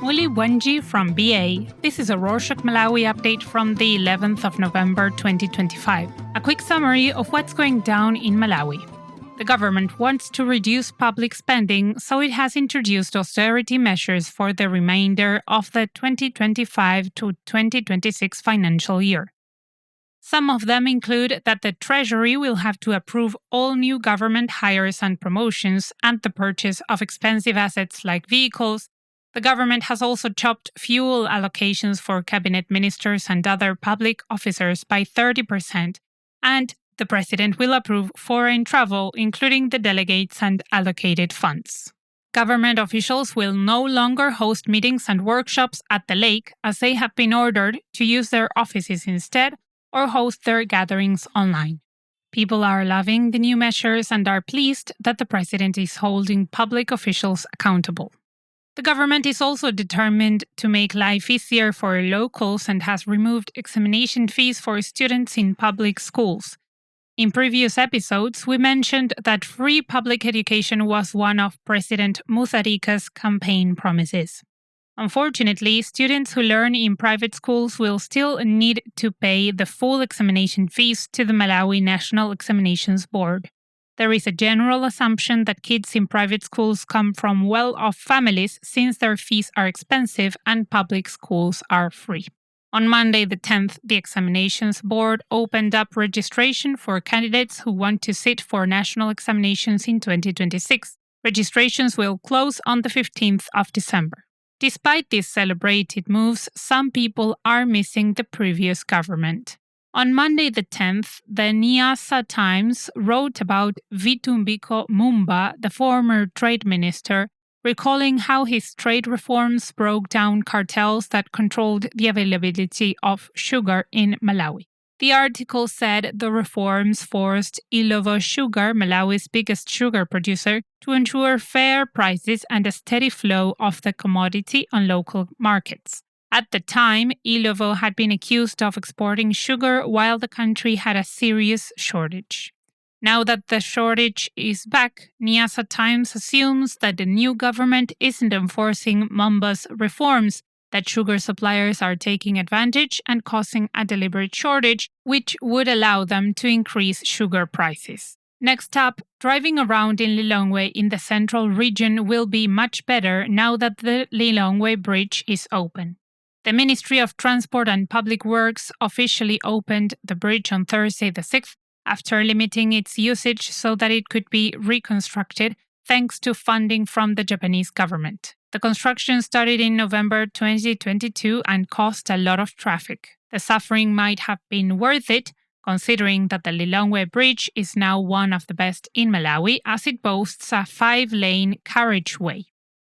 Muli Wenji from BA. This is a Rorschach Malawi update from the 11th of November 2025. A quick summary of what's going down in Malawi. The government wants to reduce public spending, so it has introduced austerity measures for the remainder of the 2025 to 2026 financial year. Some of them include that the Treasury will have to approve all new government hires and promotions and the purchase of expensive assets like vehicles. The government has also chopped fuel allocations for cabinet ministers and other public officers by 30%, and the president will approve foreign travel, including the delegates and allocated funds. Government officials will no longer host meetings and workshops at the lake, as they have been ordered to use their offices instead or host their gatherings online. People are loving the new measures and are pleased that the president is holding public officials accountable. The government is also determined to make life easier for locals and has removed examination fees for students in public schools. In previous episodes, we mentioned that free public education was one of President Mutharika's campaign promises. Unfortunately, students who learn in private schools will still need to pay the full examination fees to the Malawi National Examinations Board. There is a general assumption that kids in private schools come from well-off families since their fees are expensive and public schools are free. On Monday the 10th, the Examinations Board opened up registration for candidates who want to sit for national examinations in 2026. Registrations will close on the 15th of December. Despite these celebrated moves, some people are missing the previous government. On Monday the 10th, the Nyasa Times wrote about Vitumbiko Mumba, the former trade minister, recalling how his trade reforms broke down cartels that controlled the availability of sugar in Malawi. The article said the reforms forced Ilovo Sugar, Malawi's biggest sugar producer, to ensure fair prices and a steady flow of the commodity on local markets. At the time, Ilovo had been accused of exporting sugar while the country had a serious shortage. Now that the shortage is back, Nyasa Times assumes that the new government isn't enforcing Mumba's reforms, that sugar suppliers are taking advantage and causing a deliberate shortage, which would allow them to increase sugar prices. Next up, driving around in Lilongwe in the central region will be much better now that the Lilongwe bridge is open. The Ministry of Transport and Public Works officially opened the bridge on Thursday the 6th after limiting its usage so that it could be reconstructed thanks to funding from the Japanese government. The construction started in November 2022 and caused a lot of traffic. The suffering might have been worth it, considering that the Lilongwe Bridge is now one of the best in Malawi as it boasts a 5-lane carriageway.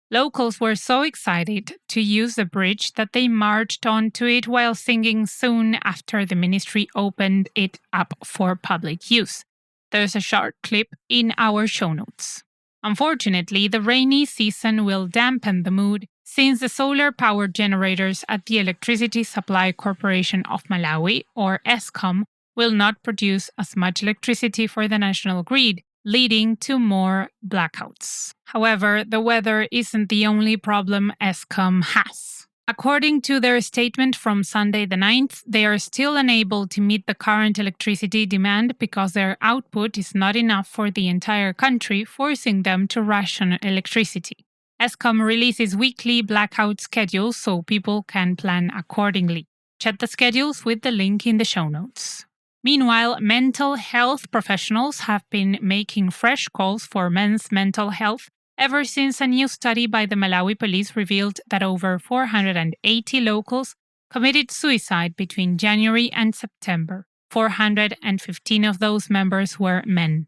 Locals were so excited to use the bridge that they marched onto it while singing soon after the ministry opened it up for public use. There's a short clip in our show notes. Unfortunately, the rainy season will dampen the mood since the solar power generators at the Electricity Supply Corporation of Malawi, or ESCOM, will not produce as much electricity for the national grid, leading to more blackouts. However, the weather isn't the only problem ESCOM has. According to their statement from Sunday the 9th, they are still unable to meet the current electricity demand because their output is not enough for the entire country, forcing them to ration electricity. ESCOM releases weekly blackout schedules so people can plan accordingly. Check the schedules with the link in the show notes. Meanwhile, mental health professionals have been making fresh calls for men's mental health ever since a new study by the Malawi police revealed that over 480 locals committed suicide between January and September. 415 of those members were men.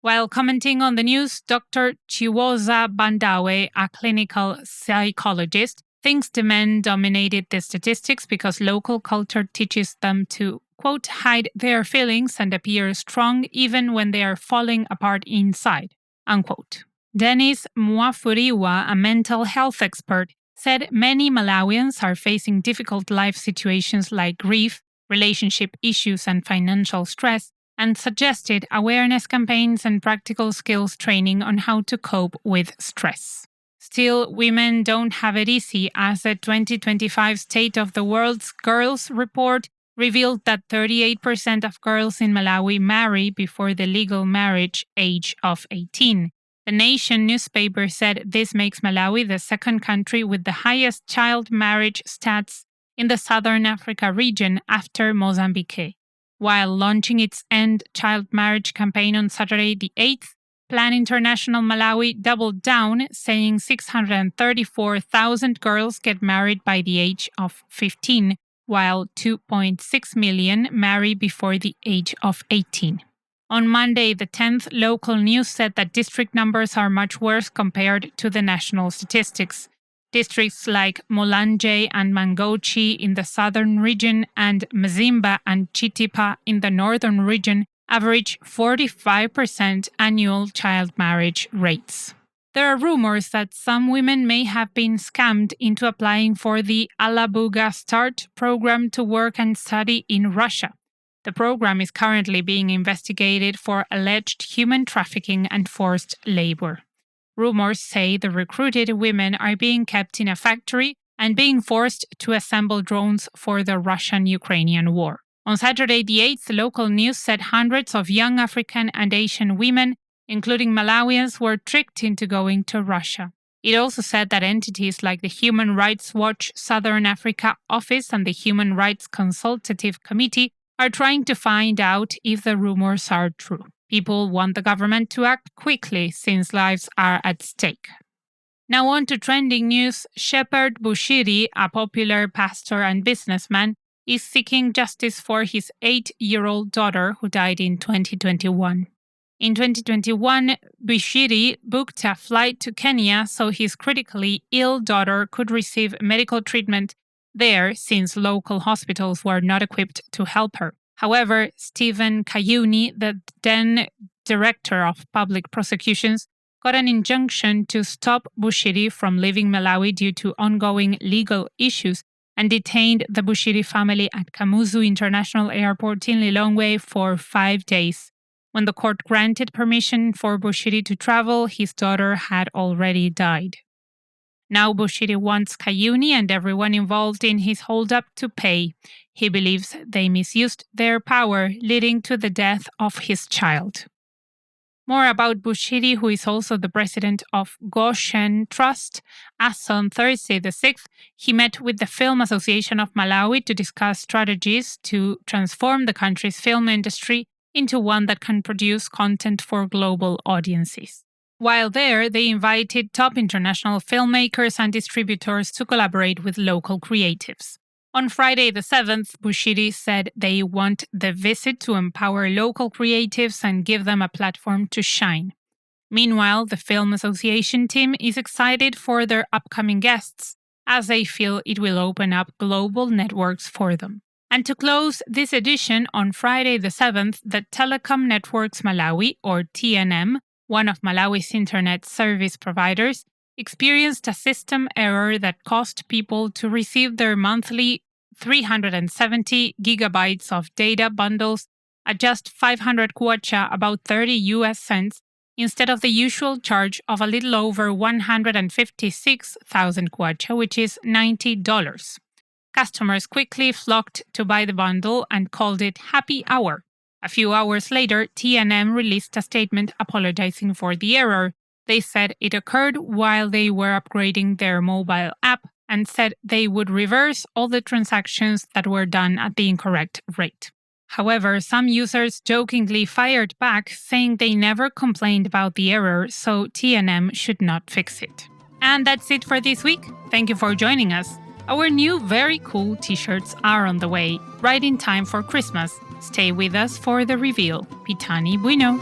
While commenting on the news, Dr. Chiwoza Bandawe, a clinical psychologist, thinks the men dominated the statistics because local culture teaches them to, quote, hide their feelings and appear strong even when they are falling apart inside, unquote. Dennis Mwafuriwa, a mental health expert, said many Malawians are facing difficult life situations like grief, relationship issues, and financial stress, and suggested awareness campaigns and practical skills training on how to cope with stress. Still, women don't have it easy, as the 2025 State of the World's Girls report revealed that 38% of girls in Malawi marry before the legal marriage age of 18. The Nation newspaper said this makes Malawi the second country with the highest child marriage stats in the Southern Africa region after Mozambique. While launching its End Child Marriage campaign on Saturday the 8th, Plan International Malawi doubled down, saying 634,000 girls get married by the age of 15, while 2.6 million marry before the age of 18. On Monday, the 10th, local news said that district numbers are much worse compared to the national statistics. Districts like Mulanje and Mangochi in the southern region and Mzimba and Chitipa in the northern region average 45% annual child marriage rates. There are rumors that some women may have been scammed into applying for the Alabuga Start program to work and study in Russia. The program is currently being investigated for alleged human trafficking and forced labor. Rumors say the recruited women are being kept in a factory and being forced to assemble drones for the Russian-Ukrainian war. On Saturday the 8th, local news said hundreds of young African and Asian women, including Malawians, were tricked into going to Russia. It also said that entities like the Human Rights Watch Southern Africa Office and the Human Rights Consultative Committee are trying to find out if the rumors are true. People want the government to act quickly since lives are at stake. Now on to trending news. Shepherd Bushiri, a popular pastor and businessman, is seeking justice for his 8-year-old daughter who died in 2021. In 2021, Bushiri booked a flight to Kenya so his critically ill daughter could receive medical treatment there, since local hospitals were not equipped to help her. However, Stephen Kayuni, the then director of public prosecutions, got an injunction to stop Bushiri from leaving Malawi due to ongoing legal issues and detained the Bushiri family at Kamuzu International Airport in Lilongwe for 5 days. When the court granted permission for Bushiri to travel, his daughter had already died. Now Bushiri wants Kayuni and everyone involved in his holdup to pay. He believes they misused their power, leading to the death of his child. More about Bushiri, who is also the president of Goshen Trust. As on Thursday the 6th, he met with the Film Association of Malawi to discuss strategies to transform the country's film industry into one that can produce content for global audiences. While there, they invited top international filmmakers and distributors to collaborate with local creatives. On Friday the 7th, Bushiri said they want the visit to empower local creatives and give them a platform to shine. Meanwhile, the Film Association team is excited for their upcoming guests, as they feel it will open up global networks for them. And to close this edition, on Friday the 7th, the Telecom Networks Malawi, or TNM, one of Malawi's internet service providers, experienced a system error that caused people to receive their monthly 370 gigabytes of data bundles at just 500 kwacha, about 30 US cents, instead of the usual charge of a little over 156,000 kwacha, which is $90. Customers quickly flocked to buy the bundle and called it Happy Hour. A few hours later, TNM released a statement apologizing for the error. They said it occurred while they were upgrading their mobile app and said they would reverse all the transactions that were done at the incorrect rate. However, some users jokingly fired back, saying they never complained about the error, so TNM should not fix it. And that's it for this week. Thank you for joining us. Our new very cool t-shirts are on the way, right in time for Christmas. Stay with us for the reveal. Pitani Bueno.